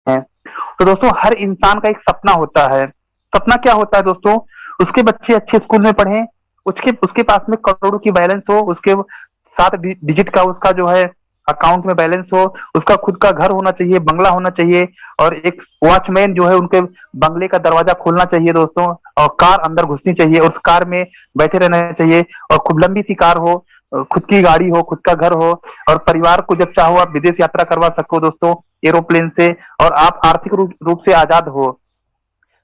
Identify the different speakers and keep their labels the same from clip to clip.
Speaker 1: हैं। तो दोस्तों हर इंसान का एक सपना होता है। सपना क्या होता है दोस्तों? उसके बच्चे अच्छे स्कूल में पढ़े, उसके उसके पास में करोड़ों की बैलेंस हो, उसके 7 डिजिट का उसका जो है अकाउंट में बैलेंस हो, उसका खुद का घर होना चाहिए, बंगला होना चाहिए, और एक वॉचमैन जो है उनके बंगले का दरवाजा खोलना चाहिए दोस्तों, और कार अंदर घुसनी चाहिए और उस कार में बैठे रहना चाहिए, और खूब लंबी सी कार हो, खुद की गाड़ी हो, खुद का घर हो, और परिवार को जब चाहो आप विदेश यात्रा करवा सको दोस्तों एरोप्लेन से, और आप आर्थिक रूप से आजाद हो।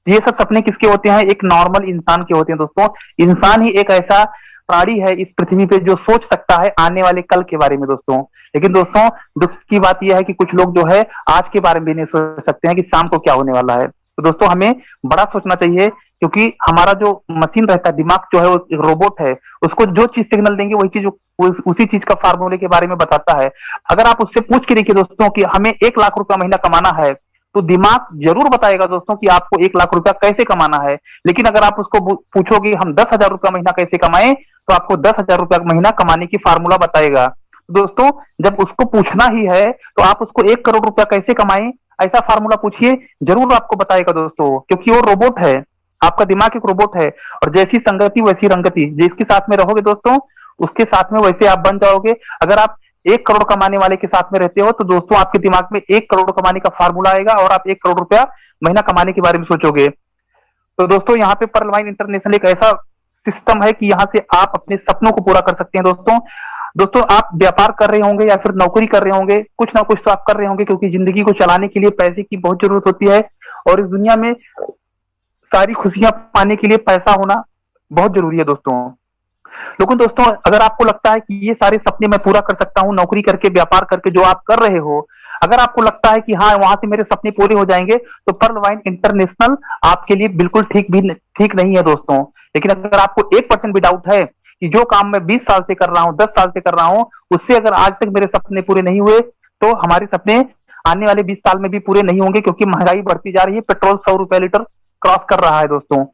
Speaker 1: ये सब सपने किसके होते हैं? एक नॉर्मल इंसान के होते हैं दोस्तों। इंसान ही एक ऐसा प्राणी है इस पृथ्वी पे जो सोच सकता है आने वाले कल के बारे में दोस्तों। लेकिन दोस्तों दुख की बात यह है कि कुछ लोग जो है आज के बारे में भी नहीं सोच सकते हैं कि शाम को क्या होने वाला है। तो दोस्तों हमें बड़ा सोचना चाहिए, क्योंकि हमारा जो मशीन रहता है, दिमाग जो है वो एक रोबोट है, उसको जो चीज सिग्नल देंगे वही चीज उसी चीज का फार्मूले के बारे में बताता है। अगर आप उससे पूछ के देखिए दोस्तों कि हमें 1 लाख रुपया महीना कमाना है, तो दिमाग जरूर बताएगा दोस्तों कि आपको 1 लाख रुपया कैसे कमाना है। लेकिन अगर आप उसको पूछोगे हम 10,000 रुपया महीना कैसे कमाएं, तो आपको 10,000 रुपया महीना कमाने की फार्मूला बताएगा। दोस्तों जब उसको पूछना ही है तो आप उसको 1 करोड़ रुपया कैसे कमाएं ऐसा फार्मूला पूछिए, जरूर आपको बताएगा दोस्तों, क्योंकि वो रोबोट है। आपका दिमाग एक रोबोट है, और जैसी संगति वैसी रंगति, जिसके साथ में रहोगे दोस्तों उसके साथ में वैसे आप बन जाओगे। अगर आप 1 करोड़ कमाने वाले के साथ में रहते हो तो दोस्तों आपके दिमाग में 1 करोड़ कमाने का फार्मूला आएगा और आप 1 करोड़ रुपया महीना कमाने के बारे में सोचोगे। तो दोस्तों यहाँ पे पर्ल वाइन इंटरनेशनल एक ऐसा सिस्टम है कि यहाँ से आप अपने सपनों को पूरा कर सकते हैं दोस्तों। दोस्तों आप व्यापार कर रहे होंगे या फिर नौकरी कर रहे होंगे, कुछ ना कुछ तो आप कर रहे होंगे, क्योंकि जिंदगी को चलाने के लिए पैसे की बहुत जरूरत होती है, और इस दुनिया में सारी खुशियां पाने के लिए पैसा होना बहुत जरूरी है दोस्तों। लेकिन दोस्तों अगर आपको लगता है कि ये सारे सपने मैं पूरा कर सकता हूँ नौकरी करके, व्यापार करके, जो आप कर रहे हो, अगर आपको लगता है कि हाँ वहां से मेरे सपने पूरे हो जाएंगे, तो पर्ल वाइन इंटरनेशनल आपके लिए बिल्कुल ठीक नहीं है दोस्तों। लेकिन अगर आपको 1% भी डाउट है कि जो काम मैं 20 साल से कर रहा हूँ, 10 साल से कर रहा हूँ, उससे अगर आज तक मेरे सपने पूरे नहीं हुए, तो हमारे सपने आने वाले 20 साल में भी पूरे नहीं होंगे, क्योंकि महंगाई बढ़ती जा रही है, पेट्रोल 100 रुपए लीटर क्रॉस कर रहा है दोस्तों।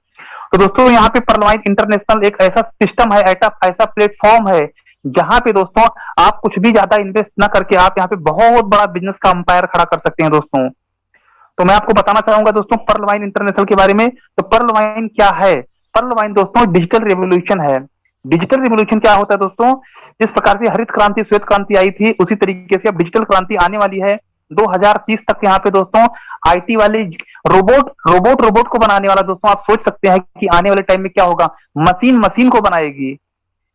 Speaker 1: तो दोस्तों यहाँ पे पर्ल वाइन इंटरनेशनल एक ऐसा सिस्टम है, ऐसा ऐसा प्लेटफॉर्म है जहां पे दोस्तों आप कुछ भी ज्यादा इन्वेस्ट ना करके आप यहाँ पे बहुत बड़ा बिजनेस का अंपायर खड़ा कर सकते हैं दोस्तों। तो मैं आपको बताना चाहूंगा दोस्तों पर्ल वाइन इंटरनेशनल के बारे में। तो पर्ल वाइन क्या है? पर्ल वाइन दोस्तों डिजिटल रेवोल्यूशन है। डिजिटल रेवोल्यूशन क्या होता है दोस्तों? जिस प्रकार से हरित क्रांति, श्वेत क्रांति आई थी, उसी तरीके से अब डिजिटल क्रांति आने वाली है। 2030 तक यहाँ पे दोस्तों आईटी वाले रोबोट को बनाने वाला दोस्तों, आप सोच सकते हैं कि आने वाले टाइम में क्या होगा। मशीन मशीन को बनाएगी,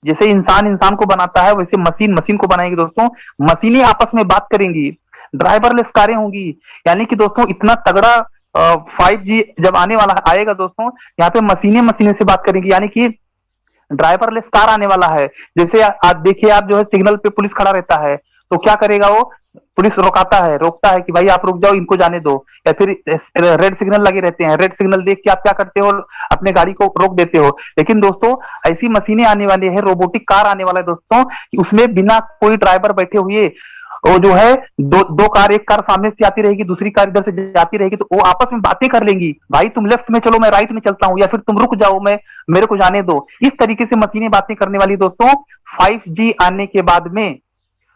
Speaker 1: जैसे इंसान इंसान को बनाता है वैसे मशीन मशीन को बनाएगी दोस्तों। मशीनें आपस में बात करेंगी, ड्राइवरलेस कारें होंगी। यानी कि दोस्तों इतना तगड़ा 5G जब आने वाला आएगा दोस्तों, यहाँ पे मशीनें मशीनें से बात करेंगी, यानी कि ड्राइवरलेस कार आने वाला है। जैसे आप देखिए, आप जो है सिग्नल पे पुलिस खड़ा रहता है, तो क्या करेगा वो? पुलिस रोकता है कि भाई आप रुक जाओ, इनको जाने दो। या फिर रेड सिग्नल लगे रहते हैं, रेड सिग्नल देख के आप क्या करते हो? अपने गाड़ी को रोक देते हो। लेकिन दोस्तों ऐसी मशीनें आने वाली है, रोबोटिक कार आने वाला है दोस्तों, कि उसमें बिना कोई ड्राइवर बैठे हुए वो जो है दो कार, एक कार सामने से आती रहेगी, दूसरी कार इधर से जाती रहेगी, तो वो आपस में बातें कर लेंगी, भाई तुम लेफ्ट में चलो मैं राइट में चलता हूं, या फिर तुम रुक जाओ मैं मेरे को जाने दो। इस तरीके से मशीनें बातें करने वाली दोस्तों 5G आने के बाद में।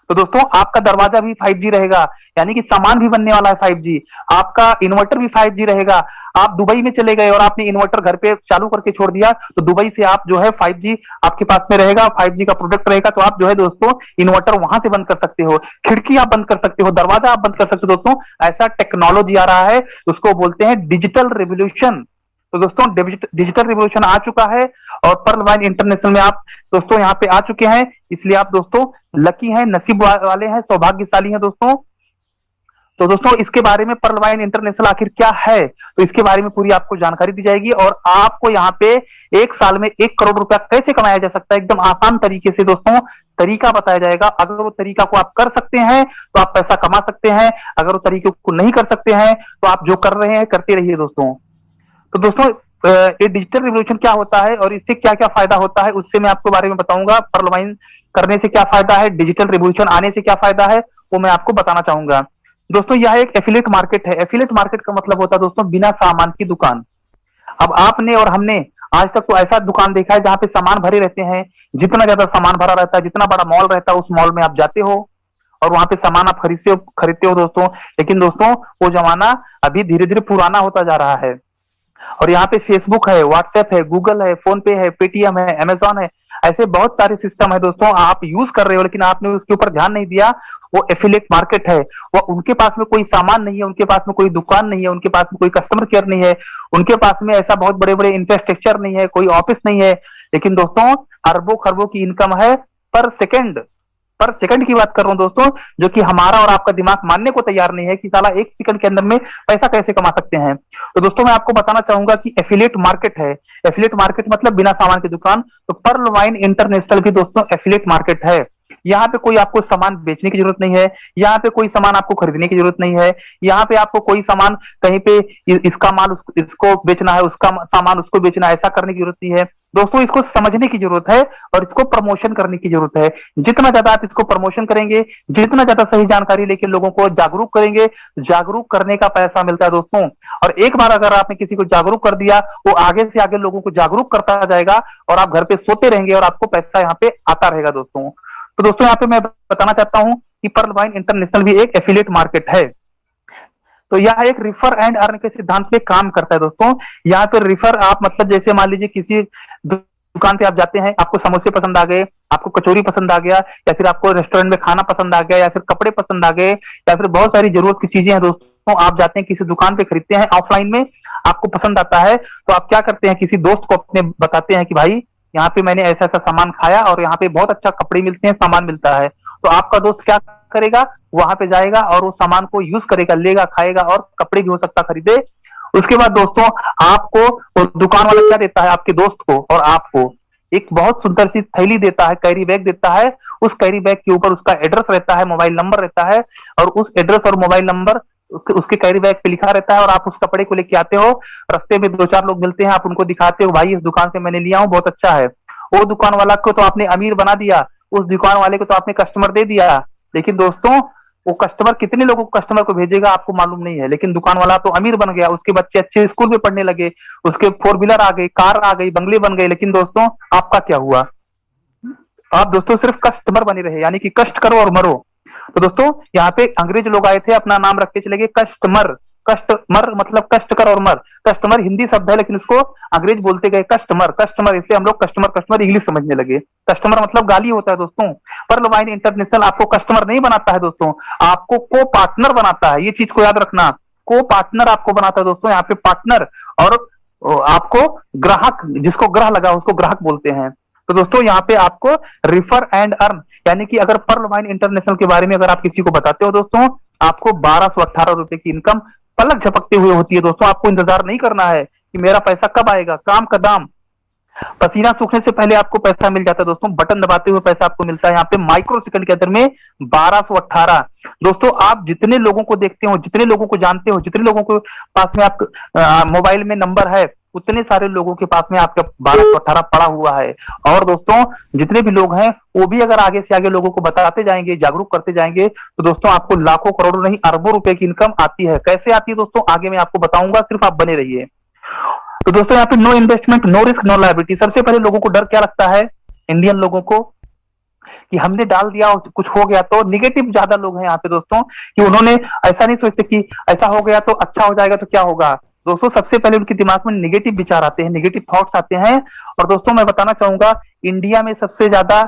Speaker 1: तो दोस्तों आपका दरवाजा भी 5G रहेगा, यानी कि सामान भी बनने वाला है 5G। आपका इन्वर्टर भी 5G रहेगा। आप दुबई में चले गए और आपने इन्वर्टर घर पे चालू करके छोड़ दिया, तो दुबई से आप जो है 5G आपके पास में रहेगा, 5G का प्रोडक्ट रहेगा, तो आप जो है दोस्तों इन्वर्टर वहां से बंद कर सकते हो, खिड़की आप बंद कर सकते हो, दरवाजा आप बंद कर सकते हो दोस्तों। ऐसा टेक्नोलॉजी आ रहा है, उसको बोलते हैं डिजिटल रेवोल्यूशन। तो दोस्तों डिजिटल रिवोल्यूशन आ चुका है, और पर्ल वाइन इंटरनेशनल में आप दोस्तों यहाँ पे आ चुके हैं, इसलिए आप दोस्तों लकी हैं, नसीब वाले हैं, सौभाग्यशाली हैं दोस्तों। तो दोस्तों इसके बारे में पर्ल वाइन इंटरनेशनल आखिर क्या है, तो इसके बारे में पूरी आपको जानकारी दी जाएगी, और आपको यहाँ पे 1 साल में 1 करोड़ रुपया कैसे कमाया जा सकता है एकदम आसान तरीके से दोस्तों तरीका बताया जाएगा। अगर वो तरीका को आप कर सकते हैं तो आप पैसा कमा सकते हैं, अगर वो तरीके को नहीं कर सकते हैं तो आप जो कर रहे हैं करते रहिए दोस्तों। तो दोस्तों ये डिजिटल रिवोल्यूशन क्या होता है और इससे क्या क्या फायदा होता है, उससे मैं आपको बारे में बताऊंगा। पर्ल वाइन करने से क्या फायदा है, डिजिटल रिवोल्यूशन आने से क्या फायदा है, वो मैं आपको बताना चाहूंगा। दोस्तों यह एक एफिलिएट मार्केट है। एफिलिएट मार्केट का मतलब होता है दोस्तों बिना सामान की दुकान। अब आपने और हमने आज तक तो ऐसा दुकान देखा है जहां पे सामान भरे रहते हैं, जितना ज्यादा सामान भरा रहता है, जितना बड़ा मॉल रहता है, उस मॉल में आप जाते हो और वहां पे सामान आप खरीदते हो दोस्तों। लेकिन दोस्तों वो जमाना अभी धीरे धीरे पुराना होता जा रहा है। और यहाँ पे फेसबुक है, व्हाट्सएप है, गूगल है, फोन पे है, पेटीएम है, अमेजॉन है, ऐसे बहुत सारे सिस्टम है दोस्तों, आप यूज कर रहे हो लेकिन आपने उसके ऊपर ध्यान नहीं दिया। वो एफिलिएट मार्केट है, वो उनके पास में कोई सामान नहीं है, उनके पास में कोई दुकान नहीं है, उनके पास में कोई कस्टमर केयर नहीं है, उनके पास में ऐसा बहुत बड़े बड़े इंफ्रास्ट्रक्चर नहीं है, कोई ऑफिस नहीं है, लेकिन दोस्तों अरबों खरबों की इनकम है पर सेकेंड। पर सेकंड की बात कर रहा हूं दोस्तों, जो कि हमारा और आपका दिमाग मानने को तैयार नहीं है कि साला एक सेकंड के अंदर में पैसा कैसे कमा सकते हैं। तो दोस्तों मैं आपको बताना चाहूंगा कि एफिलिएट मार्केट है। एफिलिएट मार्केट मतलब बिना सामान की दुकान। तो पर्ल वाइन इंटरनेशनल भी दोस्तों एफिलिएट मार्केट है। यहाँ पे कोई आपको सामान बेचने की जरूरत नहीं है, यहाँ पे कोई सामान आपको खरीदने की जरूरत नहीं है, यहाँ पे आपको कोई सामान कहीं पे इसका माल इसको बेचना है, उसका सामान उसको बेचना है, ऐसा करने की जरूरत नहीं है दोस्तों। इसको समझने की जरूरत है और इसको प्रमोशन करने की जरूरत है। जितना ज्यादा आप इसको प्रमोशन करेंगे, जितना ज्यादा सही जानकारी लेके लोगों को जागरूक करेंगे, जागरूक करने का पैसा मिलता है दोस्तों। और एक बार अगर आपने किसी को जागरूक कर दिया, वो आगे से आगे लोगों को जागरूक करता जाएगा और आप घर पे सोते रहेंगे और आपको पैसा यहाँ पे आता रहेगा दोस्तों। तो दोस्तों यहाँ पे मैं बताना चाहता हूं कि पर्ल वाइन इंटरनेशनल भी एक एफिलिएट मार्केट है। तो यह एक रिफर एंड अर्न के सिद्धांत पे काम करता है दोस्तों। यहाँ पे रिफर आप मतलब जैसे मान लीजिए किसी दुकान पे आप जाते हैं, आपको समोसे पसंद आ गए, आपको कचौरी पसंद आ गया, या फिर आपको रेस्टोरेंट में खाना पसंद आ गया, या फिर कपड़े पसंद आ गए, या फिर बहुत सारी जरूरत की चीजें हैं दोस्तों, आप जाते हैं किसी दुकान पे खरीदते हैं ऑफलाइन में, आपको पसंद आता है तो आप क्या करते हैं, किसी दोस्त को अपने बताते हैं कि भाई यहाँ पे मैंने ऐसा ऐसा सामान खाया और यहाँ पे बहुत अच्छा कपड़े मिलते हैं, सामान मिलता है। तो आपका दोस्त क्या करेगा, वहां पे जाएगा और वो सामान को यूज करेगा, लेगा, खाएगा और कपड़े भी हो सकता खरीदे। उसके बाद दोस्तों आपको दुकान वाला क्या देता है, आपके दोस्त को और आपको एक बहुत सुंदर सी थैली देता है, कैरी बैग देता है। उस कैरी बैग के ऊपर उसका एड्रेस रहता है, मोबाइल नंबर रहता है, और उस एड्रेस और मोबाइल नंबर उसके कैरी बैग पे लिखा रहता है। और आप उस कपड़े को लेके आते हो, रास्ते में दो चार लोग मिलते हैं, आप उनको दिखाते हो, भाई इस दुकान से मैंने लिया हूं, बहुत अच्छा है। वो दुकान वाला को तो आपने अमीर बना दिया, उस दुकान वाले को तो आपने कस्टमर दे दिया, लेकिन दोस्तों वो कस्टमर कितने लोगों को कस्टमर को भेजेगा आपको मालूम नहीं है। लेकिन दुकान वाला तो अमीर बन गया, उसके बच्चे अच्छे स्कूल में पढ़ने लगे, उसके फोर व्हीलर आ गई, कार आ गई, बंगले बन गए। लेकिन दोस्तों आपका क्या हुआ, आप दोस्तों सिर्फ कस्टमर बने रहे, यानी कि कष्ट करो और मरो। तो दोस्तों यहाँ पे अंग्रेज लोग आए थे, अपना नाम रख के चले गए कस्टमर। कस्टमर मतलब कष्ट कर और मर। कस्टमर हिंदी शब्द है लेकिन इसको अंग्रेज बोलते गए कस्टमर कस्टमर, इसलिए हम लोग कस्टमर कस्टमर इंग्लिश समझने लगे। कस्टमर मतलब गाली होता है दोस्तों। पर्ल वाइन इंटरनेशनल आपको कस्टमर नहीं बनाता है दोस्तों, आपको को पार्टनर बनाता है। ये चीज को याद रखना, को पार्टनर आपको बनाता है दोस्तों। यहाँ पे पार्टनर और आपको ग्राहक, जिसको ग्रह लगा उसको ग्राहक बोलते हैं। तो दोस्तों यहाँ पे आपको रिफर एंड अर्न, यानी कि अगर पर्ल वाइन इंटरनेशनल के बारे में अगर आप किसी को बताते हो दोस्तों, आपको 1218 रुपए की इनकम पलक झपकते हुए होती है दोस्तों। आपको इंतजार नहीं करना है कि मेरा पैसा कब आएगा, काम का दाम, पसीना सूखने से पहले आपको पैसा मिल जाता है दोस्तों। बटन दबाते हुए पैसा आपको मिलता है यहाँ पे माइक्रो सेकंड के अंदर में 1218। दोस्तों आप जितने लोगों को देखते हो, जितने लोगों को जानते हो, जितने लोगों को पास में आप मोबाइल में नंबर है, उतने सारे लोगों के पास में आपका 1218 पड़ा हुआ है। और दोस्तों जितने भी लोग हैं वो भी अगर आगे से आगे लोगों को बताते जाएंगे, जागरूक करते जाएंगे, तो दोस्तों आपको लाखों करोड़ों नहीं अरबों रुपए की इनकम आती है। कैसे आती है दोस्तों आगे मैं आपको बताऊंगा, सिर्फ आप बने रहिए। तो दोस्तों यहाँ पे no investment, no risk, no liability. सबसे पहले लोगों को डर क्या लगता है, इंडियन लोगों को, कि हमने डाल दिया कुछ हो गया तो। निगेटिव ज्यादा लोग हैं यहाँ पे दोस्तों, कि उन्होंने ऐसा नहीं सोचते कि ऐसा हो गया तो अच्छा हो जाएगा तो क्या होगा। दोस्तों सबसे पहले उनके दिमाग में निगेटिव विचार आते हैं, निगेटिव थॉट्स आते हैं। और दोस्तों मैं बताना चाहूंगा इंडिया में सबसे ज्यादा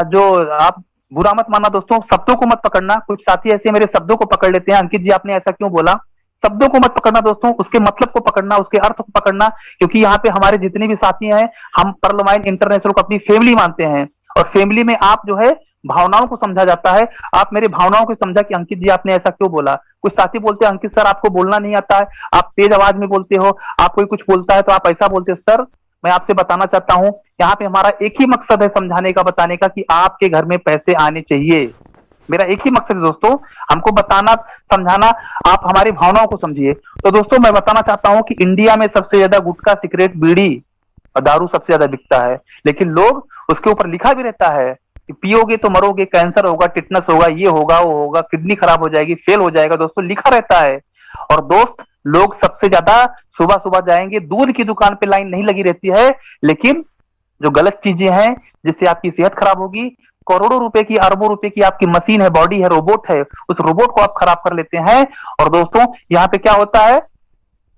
Speaker 1: जो आप बुरा मत मानना दोस्तों, शब्दों को मत पकड़ना। कुछ साथी ऐसे मेरे शब्दों को पकड़ लेते हैं, अंकित जी आपने ऐसा क्यों बोला। शब्दों को मत पकड़ना दोस्तों, उसके मतलब को पकड़ना, उसके अर्थ को पकड़ना। क्योंकि यहाँ पे हमारे जितने भी साथी हैं, हम पर्ल वाइन इंटरनेशनल को अपनी फैमिली मानते हैं। और फैमिली में आप जो है भावनाओं को समझा जाता है। आप मेरे भावनाओं को समझा कि अंकित जी आपने ऐसा क्यों बोला। कुछ साथी बोलते हैं अंकित सर आपको बोलना नहीं आता है, आप तेज आवाज में बोलते हो, आप कोई कुछ बोलता है तो आप ऐसा बोलते हो। सर मैं आपसे बताना चाहता हूं, यहाँ पे हमारा एक ही मकसद है समझाने का, बताने का, कि आपके घर में पैसे आने चाहिए। मेरा एक ही मकसद है दोस्तों, हमको बताना, समझाना। आप हमारी भावनाओं को समझिए। तो दोस्तों मैं बताना चाहता हूं कि इंडिया में सबसे ज्यादा गुटखा, सिगरेट, बीड़ी और दारू सबसे ज्यादा बिकता है। लेकिन लोग, उसके ऊपर लिखा भी रहता है कि पियोगे तो मरोगे, कैंसर होगा, टिटनस होगा, ये होगा, वो होगा, किडनी खराब हो जाएगी, फेल हो जाएगा। दोस्तों लिखा रहता है। और दोस्त लोग सबसे ज्यादा सुबह सुबह जाएंगे, दूध की दुकान पे लाइन नहीं लगी रहती है, लेकिन जो गलत चीजें हैं जिससे आपकी सेहत खराब होगी, करोड़ों रुपए की, अरबों रुपए की आपकी मशीन है, बॉडी है, रोबोट है, उस रोबोट को आप खराब कर लेते हैं। और दोस्तों यहाँ पे क्या होता है,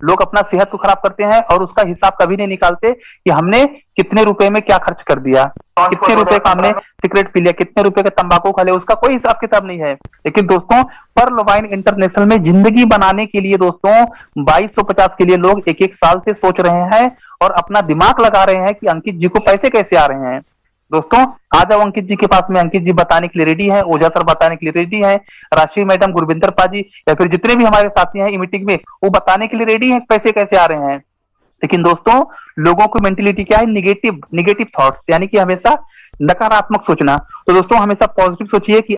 Speaker 1: लोग अपना सेहत को खराब करते हैं और उसका हिसाब कभी नहीं निकालते कि हमने कितने रुपए में क्या खर्च कर दिया, कितने रुपए का हमने सिगरेट पी लिया, कितने रुपए का तंबाकू खा लिया, उसका कोई हिसाब किताब नहीं है। लेकिन दोस्तों पर्ल वाइन इंटरनेशनल में जिंदगी बनाने के लिए दोस्तों 2250 के लिए लोग एक एक साल से सोच रहे हैं और अपना दिमाग लगा रहे हैं कि अंकित जी को पैसे कैसे आ रहे हैं। दोस्तों आ जाओ अंकित जी के पास में, अंकित जी बताने के लिए रेडी है, ओझा सर बताने के लिए रेडी है, राशि मैडम, गुरविंदर पाजी या फिर जितने भी हमारे साथी हैं मीटिंग में, वो बताने के लिए रेडी है पैसे कैसे आ रहे हैं। लेकिन दोस्तों लोगों की मेंटेलिटी क्या है, निगेटिव निगेटिव थॉट्स, यानी कि हमेशा नकारात्मक सोचना। तो दोस्तों हमेशा पॉजिटिव सोचिए कि